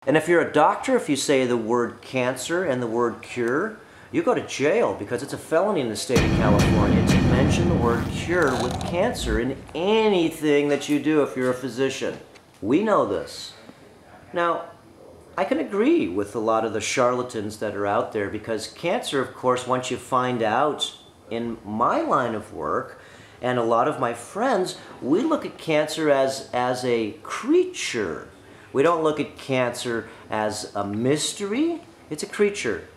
And if you're a doctor, if you say the word cancer and the word cure, you go to jail because it's a felony in the state of California to mention the word cure with cancer in anything that you do if you're a physician. We know this. Now, I can agree with a lot of the charlatans that are out there because cancer, of course, once you find out in my line of work and a lot of my friends, we look at cancer as a creature. We don't look at cancer as a mystery. It's a creature.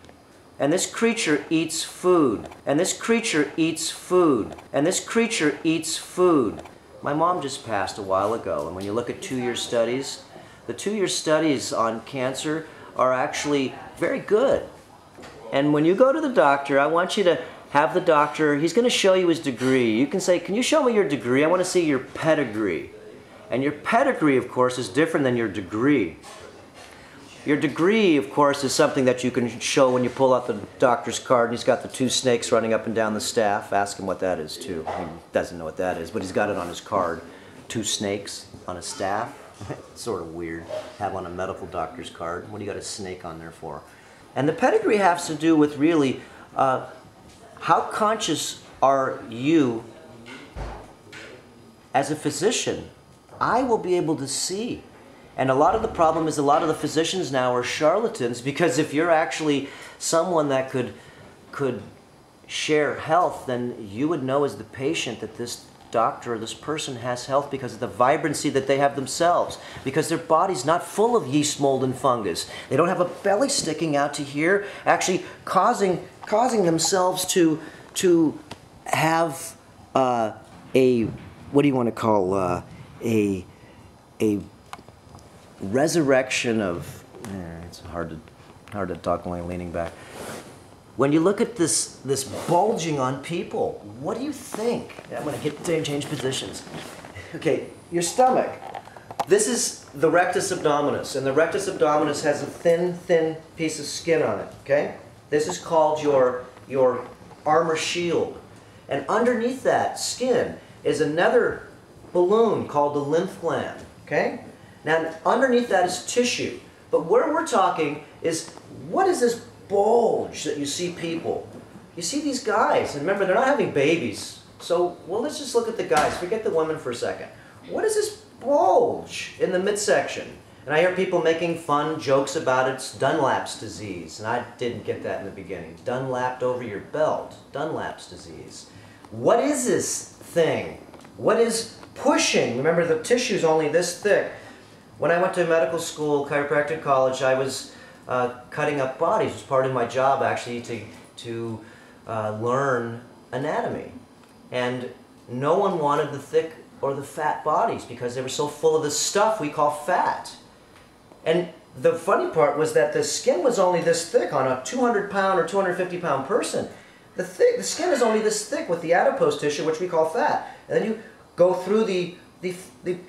And this creature eats food. And this creature eats food. And this creature eats food. My mom just passed a while ago, and when you look at 2-year studies, the 2-year studies on cancer are actually very good. And when you go to the doctor, I want you to have the doctor, he's going to show you his degree. You can say, can you show me your degree? I want to see your pedigree. And your pedigree, of course, is different than your degree. Your degree, of course, is something that you can show when you pull out the doctor's card and he's got the 2 snakes running up and down the staff. Ask him what that is, too. He doesn't know what that is, but he's got it on his card. 2 snakes on a staff. It's sort of weird. Have on a medical doctor's card. What do you got a snake on there for? And the pedigree has to do with really how conscious are you as a physician? I will be able to see. And a lot of the problem is a lot of the physicians now are charlatans because if you're actually someone that could share health, then you would know as the patient that this doctor or this person has health because of the vibrancy that they have themselves, because their body's not full of yeast, mold, and fungus. They don't have a belly sticking out to here, actually causing themselves to have a, what do you want to call, a resurrection of, it's hard to talk when I'm leaning back. When you look at this bulging on people, what do you think? I'm going to change positions. Okay, your stomach. This is the rectus abdominis, and the rectus abdominis has a thin piece of skin on it, okay? This is called your armor shield. And underneath that skin is another balloon called the lymph gland, okay? Now, underneath that is tissue. But where we're talking is, what is this bulge that you see people? You see these guys, and remember, they're not having babies. So, well, let's just look at the guys. Forget the women for a second. What is this bulge in the midsection? And I hear people making fun jokes about it. It's Dunlap's disease. And I didn't get that in the beginning. Dunlapped over your belt. Dunlap's disease. What is this thing? What is pushing? Remember, the tissue's only this thick. When I went to medical school, chiropractic college, I was cutting up bodies. It was part of my job, actually, to learn anatomy. And no one wanted the thick or the fat bodies because they were so full of the stuff we call fat. And the funny part was that the skin was only this thick on a 200-pound or 250-pound person. The skin is only this thick with the adipose tissue, which we call fat. And then you go through the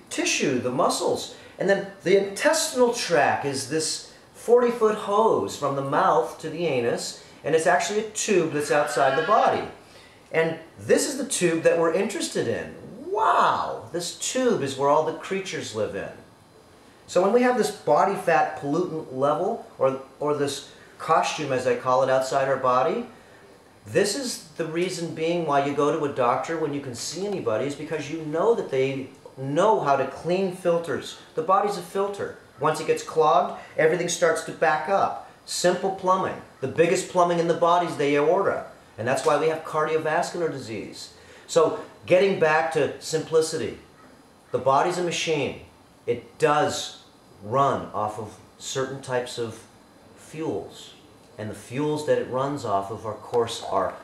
tissue, the muscles. And then the intestinal tract is this 40-foot hose from the mouth to the anus, and it's actually a tube that's outside the body. And this is the tube that we're interested in. Wow! This tube is where all the creatures live in. So when we have this body fat pollutant level, or this costume as I call it outside our body, this is the reason being why you go to a doctor when you can see anybody, is because you know that they know how to clean filters. The body's a filter. Once it gets clogged, everything starts to back up. Simple plumbing. The biggest plumbing in the body is the aorta. And that's why we have cardiovascular disease. So getting back to simplicity. The body's a machine. It does run off of certain types of fuels. And the fuels that it runs off of, course, are